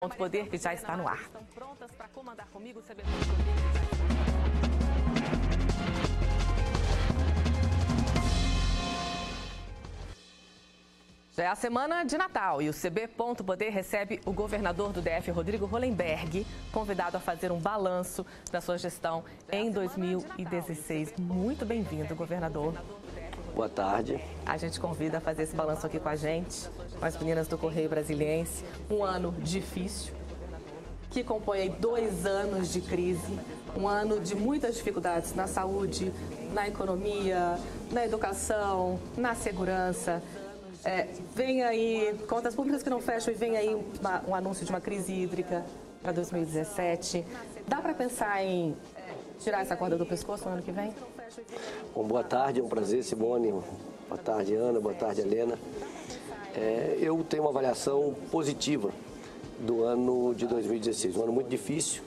Ponto Poder, que já está no ar. Estão prontas para comandar comigo, Já é a semana de Natal e o CB Ponto Poder recebe o governador do DF, Rodrigo Hollenberg, convidado a fazer um balanço da sua gestão em 2016. Muito bem-vindo, governador. Boa tarde. A gente convida a fazer esse balanço aqui com a gente, com as meninas do Correio Brasiliense. Um ano difícil, que compõe aí 2 anos de crise, um ano de muitas dificuldades na saúde, na economia, na educação, na segurança. Vem aí contas públicas que não fecham e vem aí um anúncio de uma crise hídrica para 2017. Dá para pensar em tirar essa corda do pescoço no ano que vem? Bom, boa tarde, é um prazer, Simone. Boa tarde, Ana. Boa tarde, Helena. Eu tenho uma avaliação positiva do ano de 2016, um ano muito difícil,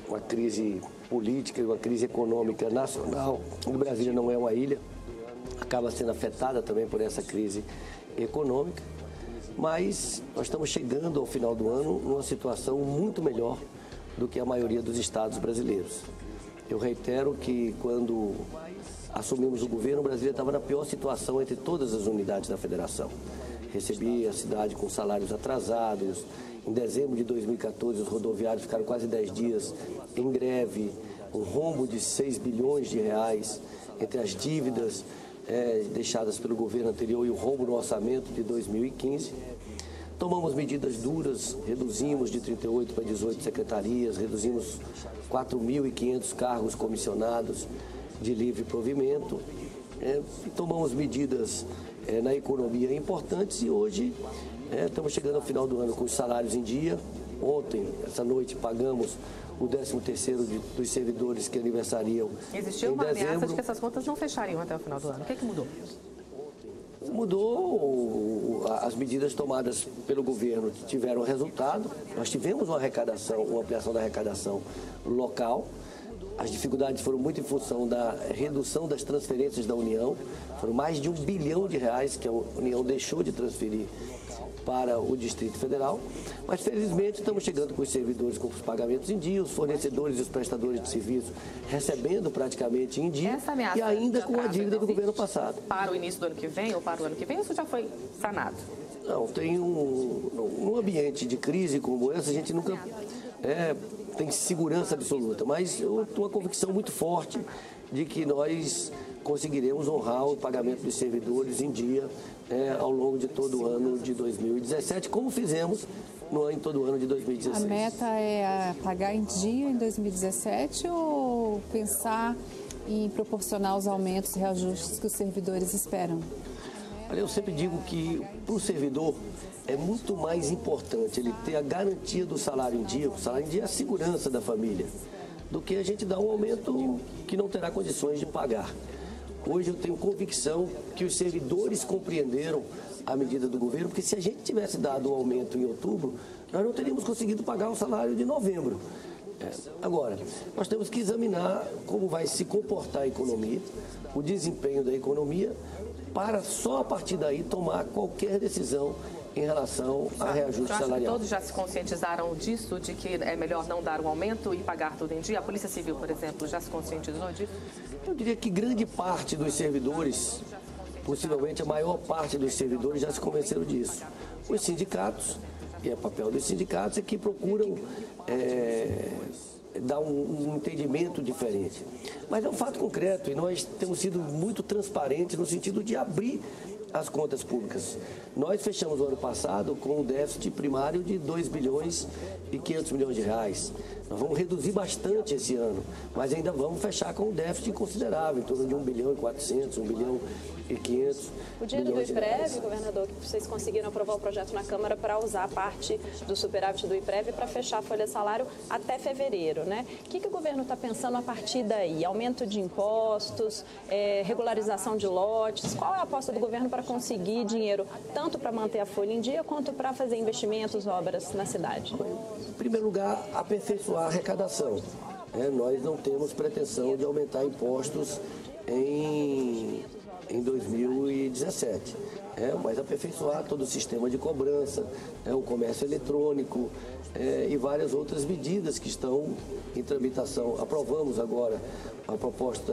uma crise política, uma crise econômica nacional. O Brasil não é uma ilha, acaba sendo afetada também por essa crise econômica, mas nós estamos chegando ao final do ano numa situação muito melhor do que a maioria dos estados brasileiros. Eu reitero que quando assumimos o governo, Brasília estava na pior situação entre todas as unidades da federação. Recebi a cidade com salários atrasados. Em dezembro de 2014, os rodoviários ficaram quase 10 dias em greve, um rombo de 6 bilhões de reais entre as dívidas deixadas pelo governo anterior e o rombo no orçamento de 2015. Tomamos medidas duras, reduzimos de 38 para 18 secretarias, reduzimos 4.500 cargos comissionados de livre provimento, tomamos medidas na economia importantes e hoje estamos chegando ao final do ano com os salários em dia. Ontem, essa noite, pagamos o 13º dos servidores que aniversariam Existiu uma ameaça de que essas contas não fechariam até o final do ano. O que mudou? Mudou as medidas tomadas pelo governo que tiveram resultado. Nós tivemos uma arrecadação, uma ampliação da arrecadação local. As dificuldades foram muito em função da redução das transferências da União. Foram mais de R$1 bilhão que a União deixou de transferir para o Distrito Federal. Mas, felizmente, estamos chegando com os servidores com os pagamentos em dia, os fornecedores e os prestadores de serviço recebendo praticamente em dia e ainda com a dívida do governo passado. Para o início do ano que vem ou para o ano que vem, isso já foi sanado? Não, tem um ambiente de crise como essa, a gente nunca tem segurança absoluta, mas eu tenho uma convicção muito forte de que nós conseguiremos honrar o pagamento dos servidores em dia ao longo de todo o ano de 2017, como fizemos em todo o ano de 2016. A meta é pagar em dia em 2017 ou pensar em proporcionar os aumentos e reajustes que os servidores esperam? Olha, eu sempre digo que para o servidor é muito mais importante ele ter a garantia do salário em dia, o salário em dia é a segurança da família, do que a gente dar um aumento que não terá condições de pagar. Hoje eu tenho convicção que os servidores compreenderam a medida do governo, porque se a gente tivesse dado um aumento em outubro, nós não teríamos conseguido pagar o salário de novembro. Agora, nós temos que examinar como vai se comportar a economia, o desempenho da economia, para só a partir daí tomar qualquer decisão em relação a reajuste salarial. Todos já se conscientizaram disso, de que é melhor não dar um aumento e pagar tudo em dia? A Polícia Civil, por exemplo, já se conscientizou disso? Eu diria que grande parte dos servidores, possivelmente a maior parte dos servidores já se convenceram disso. Os sindicatos, e é papel dos sindicatos, é que procuram dar um entendimento diferente. Mas é um fato concreto e nós temos sido muito transparentes no sentido de abrir as contas públicas. Nós fechamos o ano passado com um déficit primário de 2 bilhões e 500 milhões de reais. Nós vamos reduzir bastante esse ano, mas ainda vamos fechar com um déficit considerável, em torno de 1 bilhão e 400, 1 bilhão e 500. O dia do IPREV, governador, que vocês conseguiram aprovar o projeto na Câmara para usar a parte do superávit do IPREV para fechar a folha de salário até fevereiro, né? O que o governo está pensando a partir daí? Aumento de impostos, regularização de lotes? Qual é a aposta do governo para conseguir dinheiro tanto para manter a folha em dia quanto para fazer investimentos, obras na cidade? Em primeiro lugar, aperfeiçoar a arrecadação. Nós não temos pretensão de aumentar impostos em em 2017. Mas aperfeiçoar todo o sistema de cobrança, o comércio eletrônico e várias outras medidas que estão em tramitação. Aprovamos agora a proposta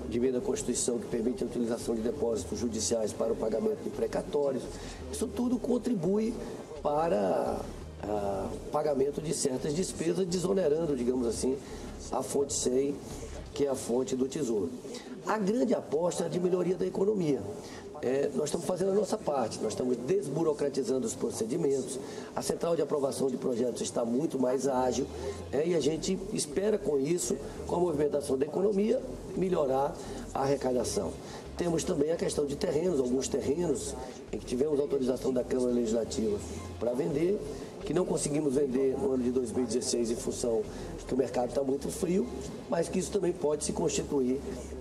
de emenda à Constituição que permite a utilização de depósitos judiciais para o pagamento de precatórios. Isso tudo contribui para pagamento de certas despesas, desonerando, digamos assim, a fonte 100, que é a fonte do Tesouro. A grande aposta é de melhoria da economia. Nós estamos fazendo a nossa parte, nós estamos desburocratizando os procedimentos, a central de aprovação de projetos está muito mais ágil e a gente espera com isso, com a movimentação da economia, melhorar a arrecadação. Temos também a questão de terrenos, alguns terrenos em que tivemos autorização da Câmara Legislativa para vender, que não conseguimos vender no ano de 2016 em função de que o mercado está muito frio, mas que isso também pode se constituir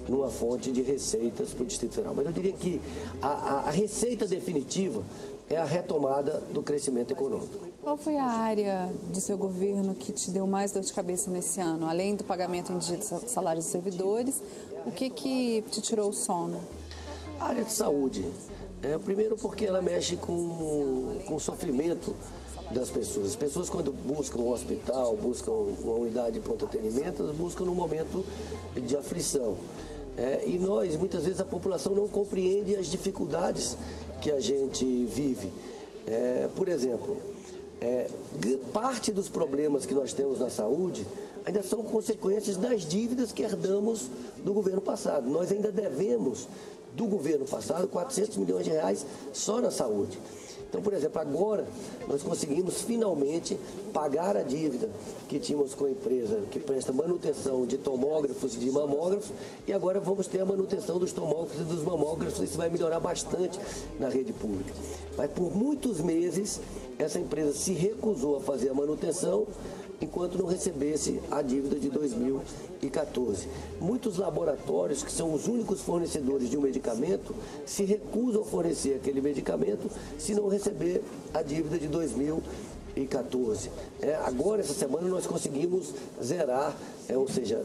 numa fonte de receitas para o Distrito Federal. Mas eu diria que a receita definitiva é a retomada do crescimento econômico. Qual foi a área do seu governo que te deu mais dor de cabeça nesse ano? Além do pagamento em dia de salários dos servidores, o que te tirou o sono? A área de saúde. Primeiro porque ela mexe com o sofrimento das pessoas. As pessoas, quando buscam um hospital, buscam uma unidade de pronto atendimento, elas buscam num momento de aflição. E nós, muitas vezes, a população não compreende as dificuldades que a gente vive. Por exemplo, parte dos problemas que nós temos na saúde ainda são consequências das dívidas que herdamos do governo passado. Nós ainda devemos do governo passado 400 milhões de reais só na saúde. Então, por exemplo, agora nós conseguimos finalmente pagar a dívida que tínhamos com a empresa que presta manutenção de tomógrafos e de mamógrafos e agora vamos ter a manutenção dos tomógrafos e dos mamógrafos. Isso vai melhorar bastante na rede pública. Mas por muitos meses essa empresa se recusou a fazer a manutenção enquanto não recebesse a dívida de 2014. Muitos laboratórios, que são os únicos fornecedores de um medicamento, se recusam a fornecer aquele medicamento se não receber a dívida de 2014. Agora, essa semana, nós conseguimos zerar, ou seja,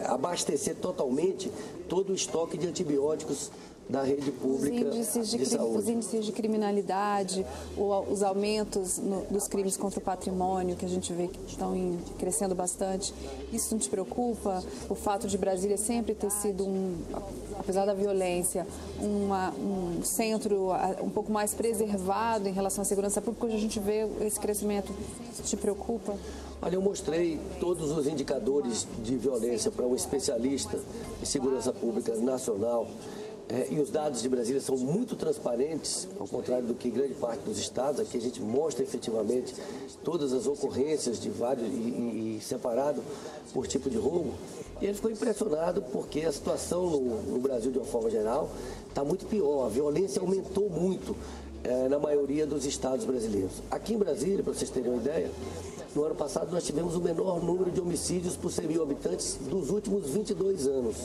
abastecer totalmente todo o estoque de antibióticos da rede pública de saúde. Os índices de criminalidade, os aumentos dos crimes contra o patrimônio, que a gente vê que estão crescendo bastante, isso não te preocupa? O fato de Brasília sempre ter sido, apesar da violência, um centro um pouco mais preservado em relação à segurança pública, hoje a gente vê esse crescimento, isso te preocupa? Olha, eu mostrei todos os indicadores de violência para um especialista em segurança pública nacional. E os dados de Brasília são muito transparentes, ao contrário do que grande parte dos estados. Aqui a gente mostra efetivamente todas as ocorrências de vários e separado por tipo de roubo. E ele ficou impressionado porque a situação no Brasil, de uma forma geral, está muito pior. A violência aumentou muito na maioria dos estados brasileiros. Aqui em Brasília, para vocês terem uma ideia, no ano passado nós tivemos o menor número de homicídios por 100 mil habitantes dos últimos 22 anos.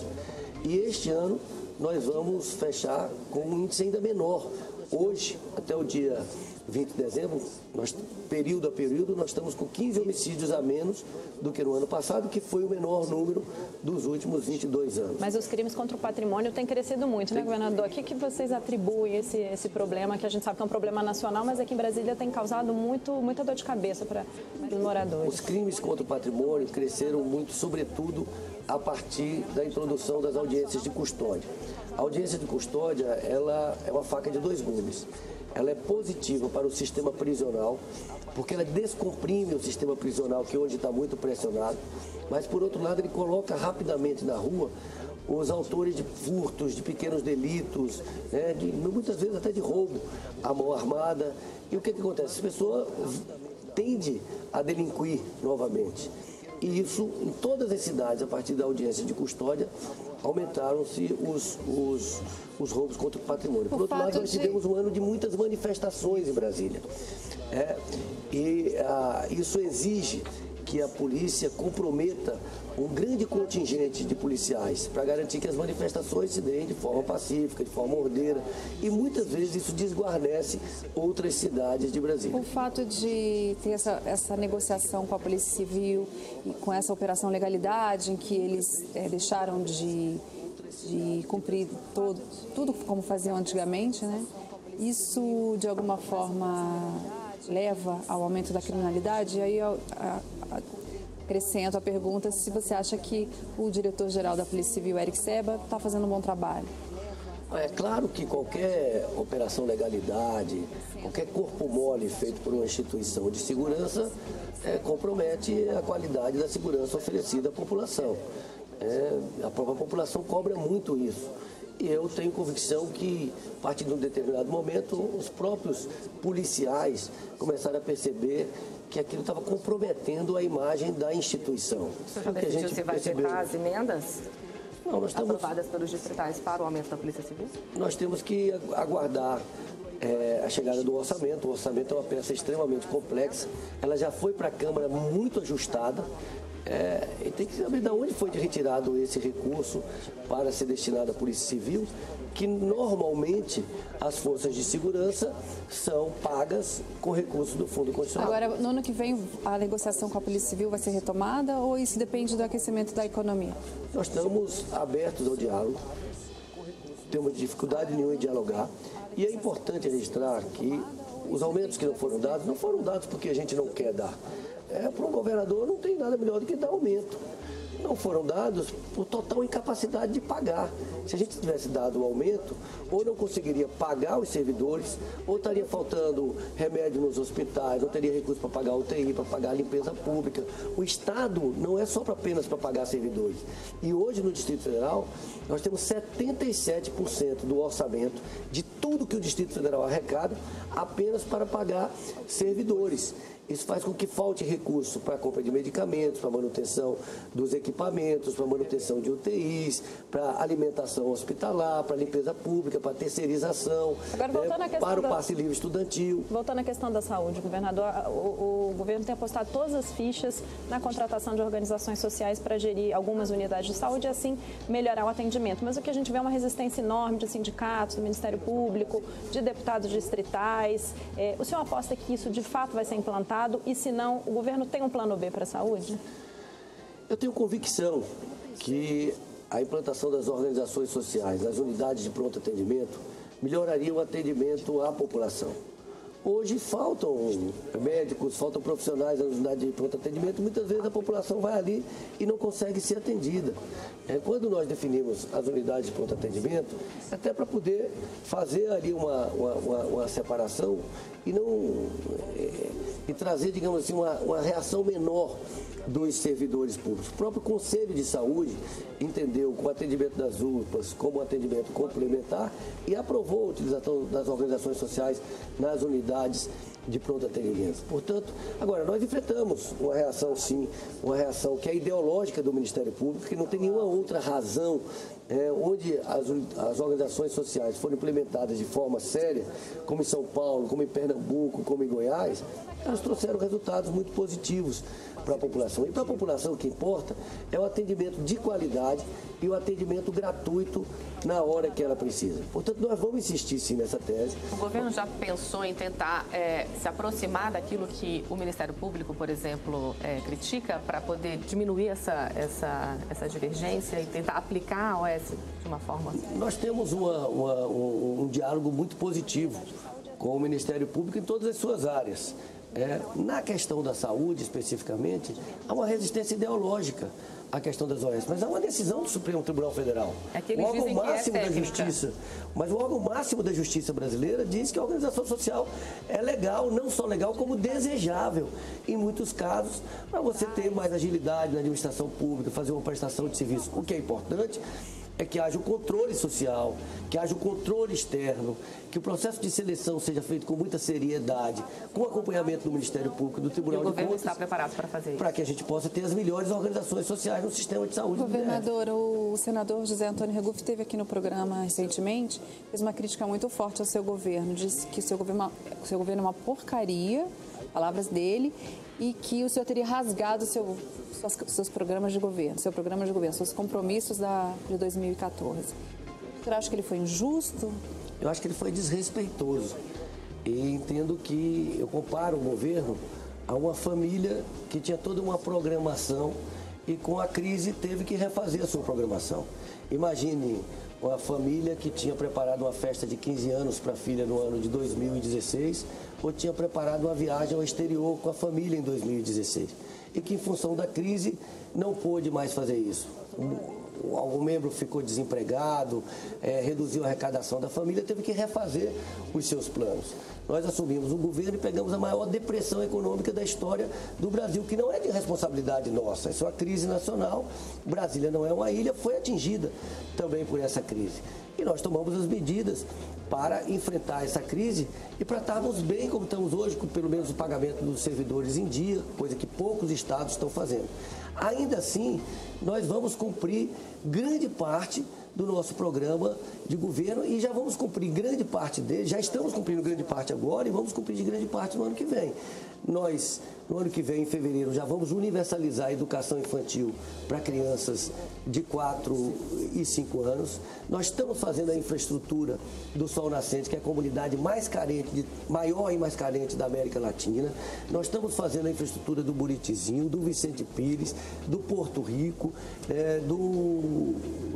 E este ano nós vamos fechar com um índice ainda menor. Hoje, até o dia 20 de dezembro, período a período, nós estamos com 15 homicídios a menos do que no ano passado, que foi o menor número dos últimos 22 anos. Mas os crimes contra o patrimônio têm crescido muito, né, governador? O que vocês atribuem esse problema, que a gente sabe que é um problema nacional, mas aqui em Brasília tem causado muita dor de cabeça para os moradores? Os crimes contra o patrimônio cresceram muito, sobretudo, a partir da introdução das audiências de custódia. A audiência de custódia, ela é uma faca de dois gumes. Ela é positiva para o sistema prisional, porque ela descomprime o sistema prisional, que hoje está muito pressionado, mas, por outro lado, ele coloca rapidamente na rua os autores de furtos, de pequenos delitos, muitas vezes até de roubo à mão armada. E o que acontece? As pessoas tendem a delinquir novamente. E isso, em todas as cidades, a partir da audiência de custódia, aumentaram-se os roubos contra o patrimônio. Por outro lado, nós tivemos um ano de muitas manifestações em Brasília. Isso exige que a polícia comprometa um grande contingente de policiais para garantir que as manifestações se deem de forma pacífica, de forma ordeira. E muitas vezes isso desguarnece outras cidades de Brasília. O fato de ter essa negociação com a Polícia Civil e com essa Operação Legalidade, em que eles deixaram de de cumprir tudo como faziam antigamente, né? Isso, de alguma forma, leva ao aumento da criminalidade? E aí eu acrescento a pergunta se você acha que o diretor-geral da Polícia Civil, Eric Seba, está fazendo um bom trabalho. É claro que qualquer operação legalidade, qualquer corpo mole feito por uma instituição de segurança compromete a qualidade da segurança oferecida à população. A própria população cobra muito isso. E eu tenho convicção que, a partir de um determinado momento, os próprios policiais começaram a perceber que aquilo estava comprometendo a imagem da instituição. O senhor já decidiu se vai vetar as emendas aprovadas pelos distritais para o aumento da Polícia Civil? Nós temos que aguardar a chegada do orçamento. O orçamento é uma peça extremamente complexa. Ela já foi para a Câmara muito ajustada. E tem que saber de onde foi retirado esse recurso para ser destinado à Polícia Civil, que normalmente as forças de segurança são pagas com recursos do Fundo Constitucional. Agora, no ano que vem, a negociação com a Polícia Civil vai ser retomada ou isso depende do aquecimento da economia? Nós estamos abertos ao diálogo, temos dificuldade nenhuma em dialogar, e é importante registrar que os aumentos que não foram dados porque a gente não quer dar. Para um governador não tem nada melhor do que dar aumento. Não foram dados por total incapacidade de pagar. Se a gente tivesse dado o aumento, ou não conseguiria pagar os servidores, ou estaria faltando remédio nos hospitais, não teria recurso para pagar a UTI, para pagar a limpeza pública. O Estado não é só apenas para pagar servidores. E hoje no Distrito Federal, nós temos 77% do orçamento de tudo que o Distrito Federal arrecada apenas para pagar servidores. Isso faz com que falte recurso para a compra de medicamentos, para a manutenção dos equipamentos, para a manutenção de UTIs, para a alimentação hospitalar, para a limpeza pública, para a terceirização, para o passe livre estudantil. Voltando à questão da saúde, governador, o governo tem apostado todas as fichas na contratação de organizações sociais para gerir algumas unidades de saúde e assim melhorar o atendimento. Mas o que a gente vê é uma resistência enorme de sindicatos, do Ministério Público, de deputados distritais. O senhor aposta que isso de fato vai ser implantado? E se não, o governo tem um plano B para a saúde? Eu tenho convicção que a implantação das organizações sociais, das unidades de pronto atendimento, melhoraria o atendimento à população. Hoje faltam médicos, faltam profissionais nas unidades de pronto atendimento, muitas vezes a população vai ali e não consegue ser atendida. Quando nós definimos as unidades de pronto atendimento, até para poder fazer ali uma separação e trazer, digamos assim, uma reação menor dos servidores públicos. O próprio Conselho de Saúde entendeu o atendimento das UPAs como um atendimento complementar e aprovou a utilização das organizações sociais nas unidades de pronto atendimento. Portanto, agora, nós enfrentamos uma reação, sim, uma reação que é ideológica do Ministério Público, que não tem nenhuma outra razão onde as organizações sociais foram implementadas de forma séria, como em São Paulo, como em Pernambuco, como em Goiás, elas trouxeram resultados muito positivos para a população. E para a população o que importa é o atendimento de qualidade e o atendimento gratuito na hora que ela precisa. Portanto, nós vamos insistir sim nessa tese. O governo já pensou em tentar se aproximar daquilo que o Ministério Público, por exemplo, critica para poder diminuir essa divergência e tentar aplicar a OS de uma forma? Nós temos um diálogo muito positivo com o Ministério Público em todas as suas áreas. Na questão da saúde, especificamente, há uma resistência ideológica à questão das OS, mas há uma decisão do Supremo Tribunal Federal. O órgão máximo da Justiça, mas o órgão máximo da Justiça brasileira diz que a organização social é legal, não só legal, como desejável, em muitos casos, para você ter mais agilidade na administração pública, fazer uma prestação de serviço. O que é importante é que haja o controle social, que haja o controle externo, que o processo de seleção seja feito com muita seriedade, com acompanhamento do Ministério Público, do Tribunal de Contas. O governo está preparado para fazer isso? Para que a gente possa ter as melhores organizações sociais no sistema de saúde. Governador, o senador José Antônio Regufe esteve aqui no programa recentemente, fez uma crítica muito forte ao seu governo, disse que o seu governo é uma porcaria, palavras dele, e que o senhor teria rasgado seus programas de governo, seus compromissos de 2014. O senhor acha que ele foi injusto? Eu acho que ele foi desrespeitoso. E entendo que eu comparo o governo a uma família que tinha toda uma programação e com a crise teve que refazer a sua programação. Imagine uma família que tinha preparado uma festa de 15 anos para a filha no ano de 2016 ou tinha preparado uma viagem ao exterior com a família em 2016 e que, em função da crise, não pôde mais fazer isso. Algum membro ficou desempregado, reduziu a arrecadação da família, teve que refazer os seus planos. Nós assumimos o governo e pegamos a maior depressão econômica da história do Brasil, que não é de responsabilidade nossa, é só uma crise nacional. Brasília não é uma ilha, foi atingida também por essa crise. E nós tomamos as medidas para enfrentar essa crise e para estarmos bem como estamos hoje, com pelo menos o pagamento dos servidores em dia, coisa que poucos estados estão fazendo. Ainda assim, nós vamos cumprir grande parte do nosso programa de governo e já vamos cumprir grande parte dele, já estamos cumprindo grande parte agora e vamos cumprir de grande parte no ano que vem. Nós, no ano que vem, em fevereiro, já vamos universalizar a educação infantil para crianças de 4 e 5 anos. Nós estamos fazendo a infraestrutura do Sol Nascente, que é a comunidade mais carente, maior e mais carente da América Latina. Nós estamos fazendo a infraestrutura do Buritizinho, do Vicente Pires, do Porto Rico,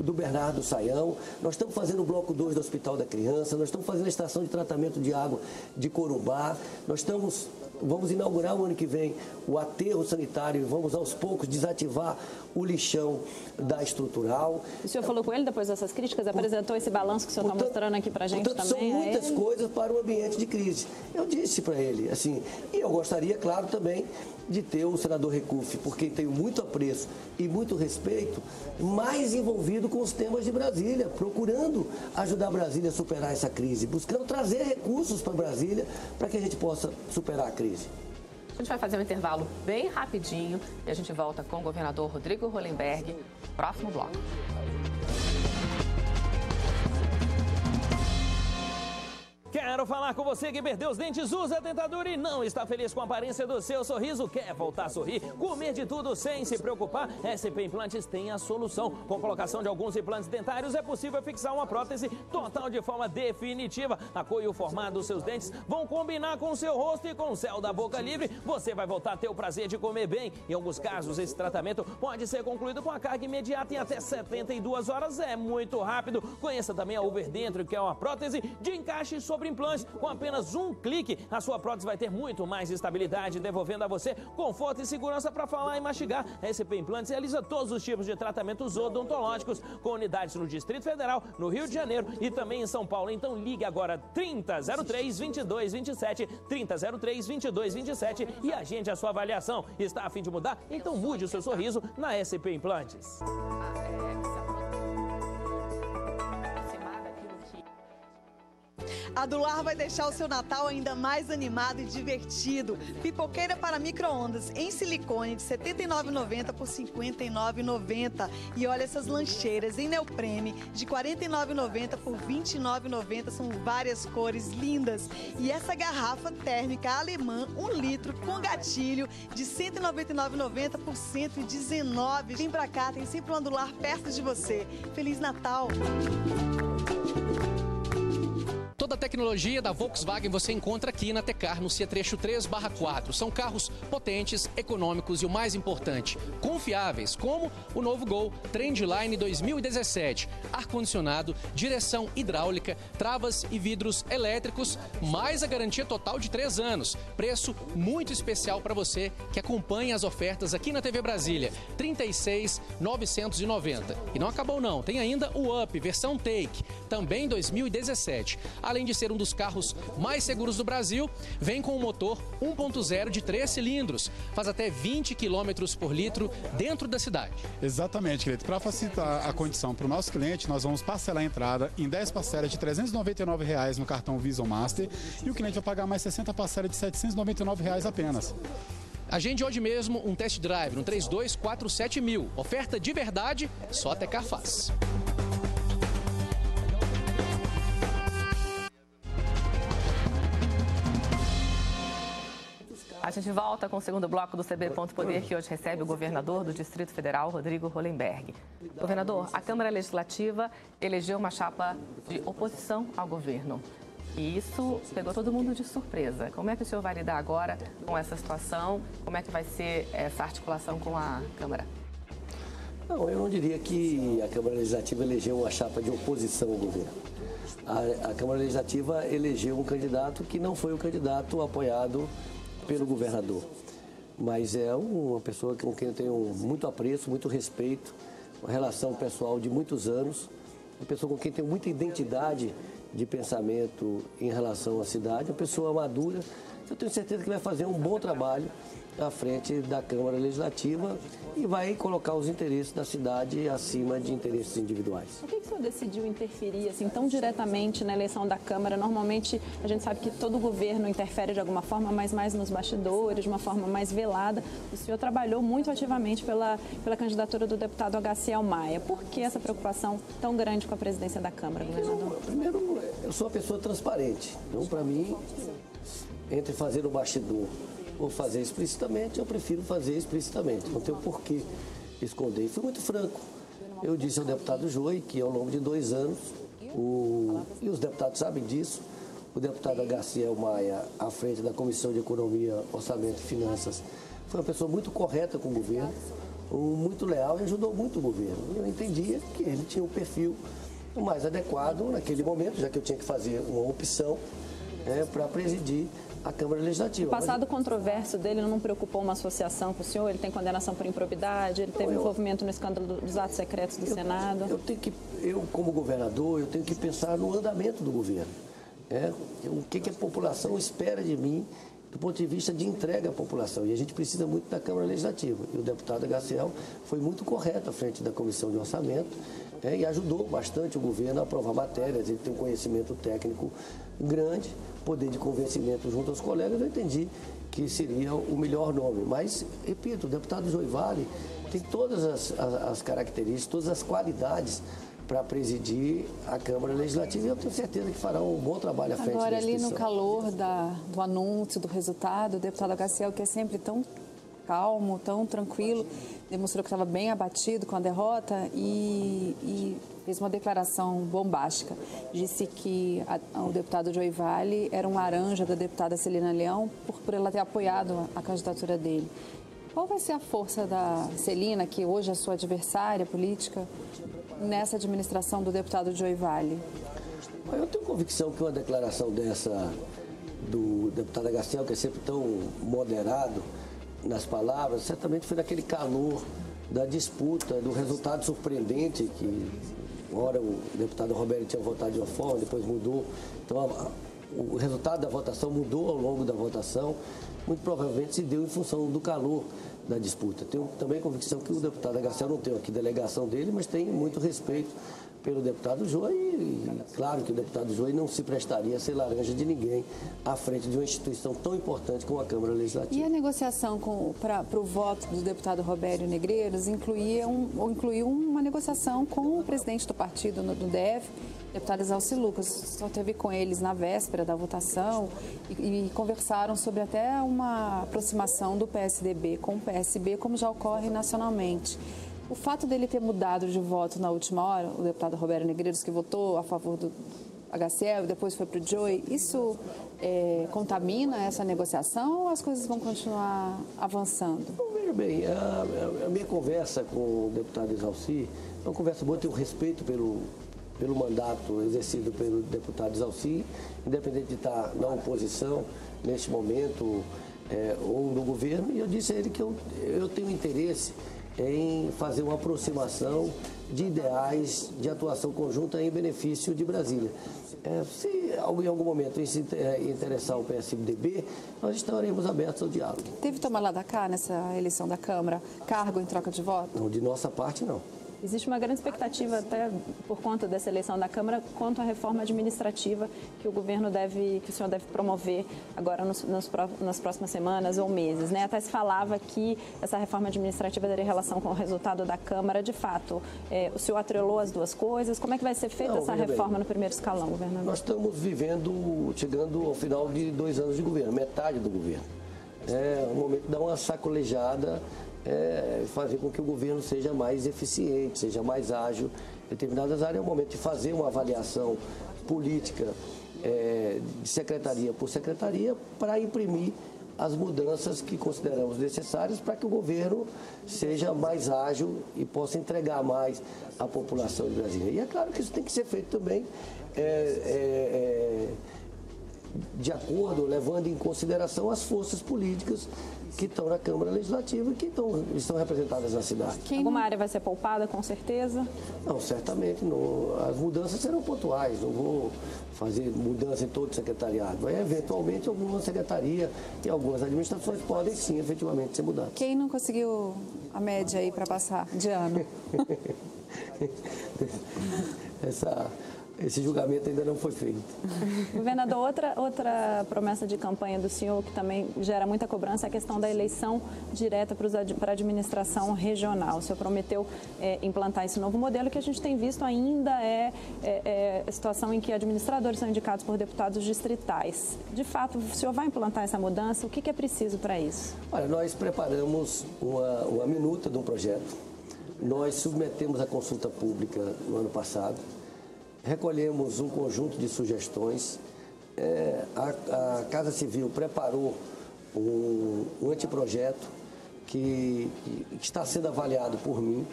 do Bernardo Saião. Nós estamos fazendo o bloco 2 do Hospital da Criança, nós estamos fazendo a estação de tratamento de água de Corumbá, vamos inaugurar o ano que vem o aterro sanitário e vamos aos poucos desativar o lixão da estrutural. O senhor falou com ele depois dessas críticas, apresentou esse balanço que o senhor está mostrando aqui para a gente também? São muitas coisas para o ambiente de crise. Eu disse para ele, assim, e eu gostaria, claro, também de ter o senador Recuff, por quem tenho muito apreço e muito respeito, mais envolvido com os temas de Brasília, procurando ajudar Brasília a superar essa crise, buscando trazer recursos para Brasília para que a gente possa superar a crise. A gente vai fazer um intervalo bem rapidinho e a gente volta com o governador Rodrigo Hollenberg, próximo bloco. Quero falar com você que perdeu os dentes, usa a dentadura e não está feliz com a aparência do seu sorriso. Quer voltar a sorrir, comer de tudo sem se preocupar? SP Implantes tem a solução. Com a colocação de alguns implantes dentários é possível fixar uma prótese total de forma definitiva. A cor e o formato dos seus dentes vão combinar com o seu rosto e com o céu da boca livre. Você vai voltar a ter o prazer de comer bem. Em alguns casos, esse tratamento pode ser concluído com a carga imediata em até 72 horas. É muito rápido. Conheça também a Overdentro, que é uma prótese de encaixe sobre implantes. Com apenas um clique, a sua prótese vai ter muito mais estabilidade, devolvendo a você conforto e segurança para falar e mastigar. A SP Implantes realiza todos os tipos de tratamentos odontológicos, com unidades no Distrito Federal, no Rio de Janeiro e também em São Paulo. Então ligue agora 3003-2227, 3003-2227 e agende a sua avaliação. Está a fim de mudar? Então mude o seu sorriso na SP Implantes. A Dular vai deixar o seu Natal ainda mais animado e divertido. Pipoqueira para micro-ondas em silicone de R$ 79,90 por R$ 59,90. E olha essas lancheiras em neoprene de R$ 49,90 por R$ 29,90. São várias cores lindas. E essa garrafa térmica alemã, 1 litro, com gatilho, de R$ 199,90 por R$ 119. Vem pra cá, tem sempre uma Dular perto de você. Feliz Natal! Toda a tecnologia da Volkswagen você encontra aqui na Tecar, no Ciatrecho 3/4. São carros potentes, econômicos e o mais importante, confiáveis, como o novo Gol Trendline 2017. Ar-condicionado, direção hidráulica, travas e vidros elétricos, mais a garantia total de 3 anos. Preço muito especial para você que acompanha as ofertas aqui na TV Brasília, R$ 36.990. E não acabou não, tem ainda o Up, versão Take, também 2017. Além de ser um dos carros mais seguros do Brasil, vem com um motor 1.0 de 3 cilindros. Faz até 20 km por litro dentro da cidade. Exatamente, querido. Para facilitar a condição para o nosso cliente, nós vamos parcelar a entrada em 10 parcelas de R$ 399 no cartão Visa Master e o cliente vai pagar mais 60 parcelas de R$ 799 apenas. Agende hoje mesmo um test drive no 3247.000. Oferta de verdade, só a Tecar faz. A gente volta com o segundo bloco do CB Ponto Poder, que hoje recebe o governador do Distrito Federal, Rodrigo Hollenberg. Governador, a Câmara Legislativa elegeu uma chapa de oposição ao governo. E isso pegou todo mundo de surpresa. Como é que o senhor vai lidar agora com essa situação? Como é que vai ser essa articulação com a Câmara? Não, eu não diria que a Câmara Legislativa elegeu uma chapa de oposição ao governo. A Câmara Legislativa elegeu um candidato que não foi o candidato apoiado pelo governador. Mas é uma pessoa com quem eu tenho muito apreço, muito respeito, uma relação pessoal de muitos anos, uma pessoa com quem tenho muita identidade de pensamento em relação à cidade, uma pessoa madura. Eu tenho certeza que vai fazer um bom trabalho à frente da Câmara Legislativa e vai colocar os interesses da cidade acima de interesses individuais. Por que o senhor decidiu interferir assim, tão diretamente na eleição da Câmara? Normalmente a gente sabe que todo governo interfere de alguma forma, mas mais nos bastidores, de uma forma mais velada. O senhor trabalhou muito ativamente pela candidatura do deputado Agaciel Maia. Por que essa preocupação tão grande com a presidência da Câmara, governador? Primeiro, eu sou uma pessoa transparente. Então, para mim, entre fazer no bastidor ou fazer explicitamente, eu prefiro fazer explicitamente. Não tenho por que esconder. E fui muito franco. Eu disse ao deputado Joey que ao longo de 2 anos, e os deputados sabem disso, o deputado Agaciel Maia, à frente da Comissão de Economia, Orçamento e Finanças, foi uma pessoa muito correta com o governo, muito leal e ajudou muito o governo. Eu entendia que ele tinha o perfil mais adequado naquele momento, já que eu tinha que fazer uma opção para presidir a Câmara Legislativa. O passado controverso dele não preocupou uma associação com o senhor? Ele tem condenação por improbidade, ele teve envolvimento no escândalo dos atos secretos do Senado? Eu, como governador, eu tenho que pensar no andamento do governo. O que a população espera de mim do ponto de vista de entrega à população. E a gente precisa muito da Câmara Legislativa. E o deputado Agaciel foi muito correto à frente da Comissão de Orçamento e ajudou bastante o governo a aprovar matérias. Ele tem um conhecimento técnico grande, poder de convencimento junto aos colegas. Eu entendi que seria o melhor nome. Mas, repito, o deputado Joey Vale tem todas as características, todas as qualidades para presidir a Câmara Legislativa e eu tenho certeza que fará um bom trabalho à frente da Agora, ali instituição. no calor do anúncio, do resultado, o deputado Agaciel, que é sempre tão calmo, tão tranquilo, demonstrou que estava bem abatido com a derrota e fez uma declaração bombástica. Disse que o deputado Joey Vale era um laranja da deputada Celina Leão por ela ter apoiado a candidatura dele. Qual vai ser a força da Celina, que hoje é sua adversária política, nessa administração do deputado Joey Vale? Eu tenho convicção que uma declaração dessa do deputado Agaciel, que é sempre tão moderado nas palavras, certamente foi naquele calor da disputa, do resultado surpreendente que, ora, o deputado Roberto tinha votado de uma forma, depois mudou. Então, o resultado da votação mudou ao longo da votação, muito provavelmente se deu em função do calor da disputa. Tenho também convicção que o deputado Agaciel, não tenho aqui delegação dele, mas tem muito respeito pelo deputado Joey e claro que o deputado Joey não se prestaria a ser laranja de ninguém à frente de uma instituição tão importante como a Câmara Legislativa. E a negociação para o voto do deputado Robério Negreiros incluiu uma negociação com o presidente do partido do DF, deputado Exalci Lucas. Só teve com eles na véspera da votação e conversaram sobre até uma aproximação do PSDB com o PSB, como já ocorre nacionalmente. O fato dele ter mudado de voto na última hora, o deputado Robério Negreiros, que votou a favor do Agaciel e depois foi para o Joey, isso contamina essa negociação ou as coisas vão continuar avançando? Veja bem, a minha conversa com o deputado Exalci é uma conversa boa, eu tenho respeito pelo mandato exercido pelo deputado Exalci, independente de estar na oposição neste momento ou no governo, e eu disse a ele que eu tenho interesse em fazer uma aproximação de ideais de atuação conjunta em benefício de Brasília. Se em algum momento isso interessar o PSDB, nós estaremos abertos ao diálogo. Teve tomar lá da cá nessa eleição da Câmara, cargo em troca de voto? Não, de nossa parte, não. Existe uma grande expectativa, até por conta dessa eleição da Câmara, quanto à reforma administrativa que o governo que o senhor deve promover agora nas próximas semanas ou meses, né? Até se falava que essa reforma administrativa teria relação com o resultado da Câmara. De fato, o senhor atrelou as duas coisas? Como é que vai ser feita essa reforma no primeiro escalão, governador? Nós estamos chegando ao final de 2 anos de governo, metade do governo. É o momento de dar uma sacolejada, fazer com que o governo seja mais eficiente, seja mais ágil em determinadas áreas. É o momento de fazer uma avaliação política de secretaria por secretaria para imprimir as mudanças que consideramos necessárias para que o governo seja mais ágil e possa entregar mais à população de Brasília. E é claro que isso tem que ser feito também de acordo, levando em consideração as forças políticas que estão na Câmara Legislativa e que estão representadas na cidade. Alguma área vai ser poupada, com certeza? Não, certamente não. As mudanças serão pontuais, não vou fazer mudança em todo o secretariado. Mas, eventualmente, alguma secretaria e algumas administrações podem, sim, efetivamente ser mudadas. Quem não conseguiu a média aí para passar de ano? Esse julgamento ainda não foi feito. Governador, outra promessa de campanha do senhor que também gera muita cobrança é a questão da eleição direta para a administração regional. O senhor prometeu implantar esse novo modelo que a gente tem visto ainda a situação em que administradores são indicados por deputados distritais. De fato, o senhor vai implantar essa mudança? O que é preciso para isso? Olha, nós preparamos uma minuta de um projeto. Nós submetemos a consulta pública no ano passado. Recolhemos um conjunto de sugestões. A Casa Civil preparou um anteprojeto que está sendo avaliado por mim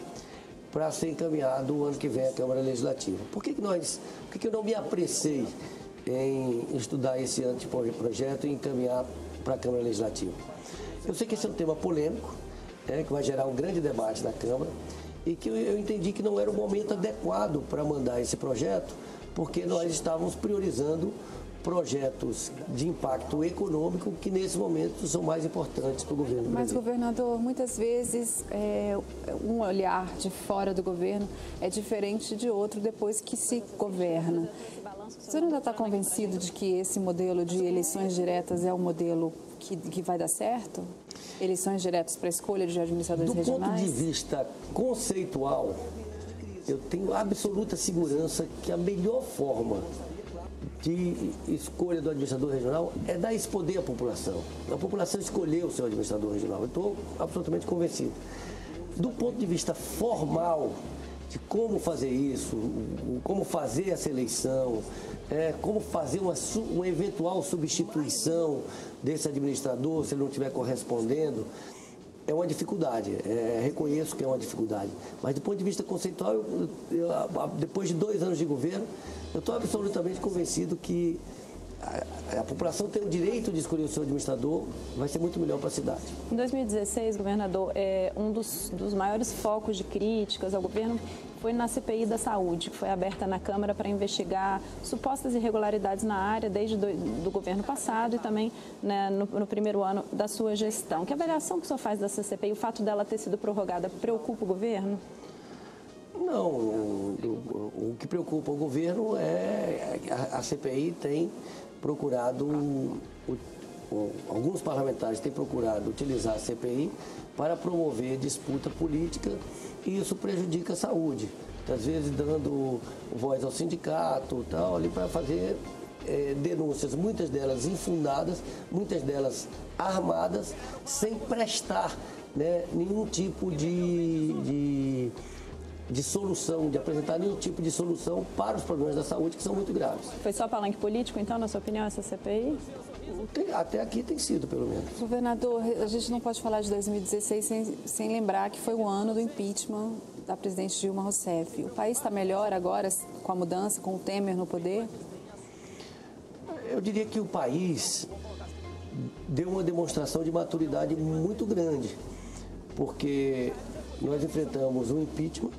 para ser encaminhado o ano que vem à Câmara Legislativa. Por que eu não me apressei em estudar esse anteprojeto e encaminhar para a Câmara Legislativa? Eu sei que esse é um tema polêmico, que vai gerar um grande debate na Câmara, e que eu entendi que não era o momento adequado para mandar esse projeto, porque nós estávamos priorizando projetos de impacto econômico que, nesse momento, são mais importantes para o governo do Mas, Brasil. governador, muitas vezes um olhar de fora do governo é diferente de outro depois que se governa. O senhor ainda está convencido de que esse modelo de eleições diretas é o modelo que vai dar certo? Eleições diretas para a escolha de administradores regionais? Do ponto de vista conceitual, eu tenho absoluta segurança que a melhor forma de escolha do administrador regional é dar esse poder à população. A população escolheu o seu administrador regional. Eu estou absolutamente convencido. Do ponto de vista formal, de como fazer isso, como fazer essa eleição, como fazer uma eventual substituição desse administrador se ele não estiver correspondendo, é uma dificuldade. Reconheço que é uma dificuldade. Mas do ponto de vista conceitual, depois de 2 anos de governo, eu estou absolutamente convencido que a população tem o direito de escolher o seu administrador, vai ser muito melhor para a cidade. Em 2016, governador, um dos maiores focos de críticas ao governo foi na CPI da Saúde, que foi aberta na Câmara para investigar supostas irregularidades na área desde do governo passado e também, né, no primeiro ano da sua gestão. Que avaliação que o senhor faz dessa CPI? O fato dela ter sido prorrogada preocupa o governo? Não, o que preocupa o governo é a CPI tem procurado, alguns parlamentares têm procurado utilizar a CPI para promover disputa política e isso prejudica a saúde. Às vezes dando voz ao sindicato e tal, ali para fazer denúncias, muitas delas infundadas, muitas delas armadas, sem prestar, né, nenhum tipo de solução, de apresentar nenhum tipo de solução para os problemas da saúde que são muito graves. Foi só palanque político, então, na sua opinião, essa CPI? Até aqui tem sido, pelo menos. Governador, a gente não pode falar de 2016 sem lembrar que foi o ano do impeachment da presidente Dilma Rousseff. O país está melhor agora com a mudança, com o Temer no poder? Eu diria que o país deu uma demonstração de maturidade muito grande, porque nós enfrentamos um impeachment,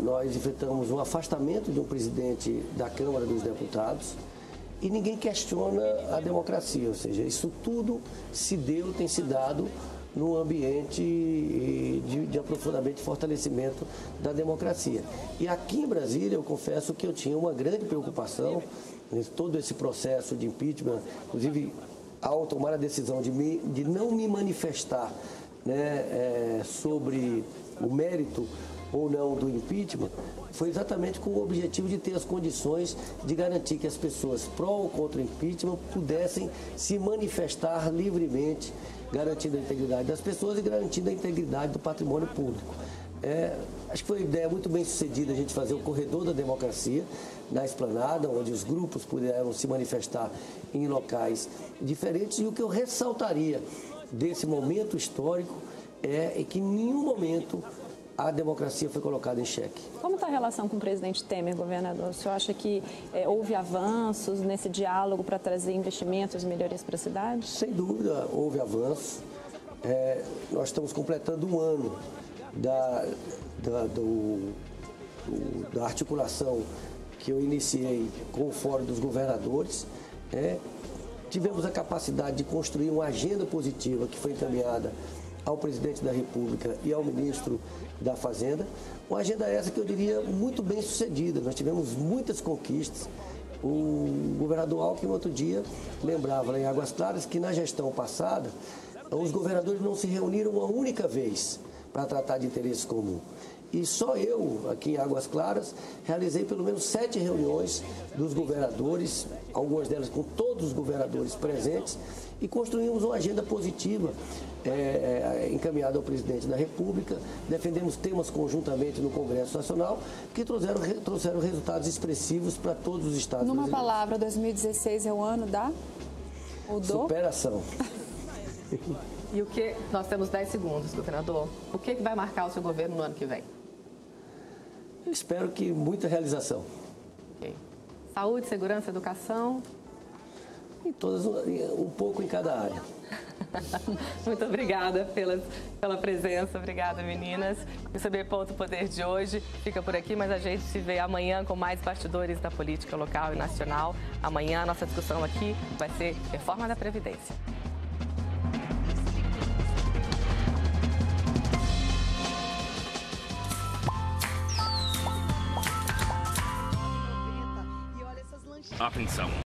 nós enfrentamos um afastamento de um presidente da Câmara dos Deputados e ninguém questiona a democracia, ou seja, isso tudo tem se dado num ambiente de aprofundamento e fortalecimento da democracia. E aqui em Brasília, eu confesso que eu tinha uma grande preocupação em todo esse processo de impeachment, inclusive ao tomar a decisão de não me manifestar, né, sobre o mérito ou não do impeachment, foi exatamente com o objetivo de ter as condições de garantir que as pessoas pró ou contra o impeachment pudessem se manifestar livremente, garantindo a integridade das pessoas e garantindo a integridade do patrimônio público. Acho que foi uma ideia muito bem sucedida a gente fazer o corredor da democracia na esplanada, onde os grupos puderam se manifestar em locais diferentes. E o que eu ressaltaria desse momento histórico é que em nenhum momento a democracia foi colocada em xeque. Como está a relação com o presidente Temer, governador? O senhor acha que houve avanços nesse diálogo para trazer investimentos e melhorias para a cidade? Sem dúvida, houve avanços. Nós estamos completando um ano da articulação que eu iniciei com o Fórum dos Governadores. Tivemos a capacidade de construir uma agenda positiva que foi encaminhada ao presidente da República e ao ministro da Fazenda. Uma agenda essa que eu diria muito bem sucedida. Nós tivemos muitas conquistas. O governador Alckmin, outro dia, lembrava lá em Águas Claras que na gestão passada os governadores não se reuniram uma única vez para tratar de interesse comum. E só eu, aqui em Águas Claras, realizei pelo menos 7 reuniões dos governadores, algumas delas com todos os governadores presentes, e construímos uma agenda positiva encaminhada ao presidente da República. Defendemos temas conjuntamente no Congresso Nacional que trouxeram resultados expressivos para todos os estados Numa brasileiros. palavra, 2016 é o ano da... Superação. E o que... Nós temos 10 segundos, governador. O que vai marcar o seu governo no ano que vem? Eu espero que muita realização. Okay. Saúde, segurança, educação? Um pouco em cada área. Muito obrigada pela presença. Obrigada, meninas. O CB Ponto Poder de hoje fica por aqui, mas a gente se vê amanhã com mais bastidores da política local e nacional. Amanhã a nossa discussão aqui vai ser reforma da Previdência. Atenção!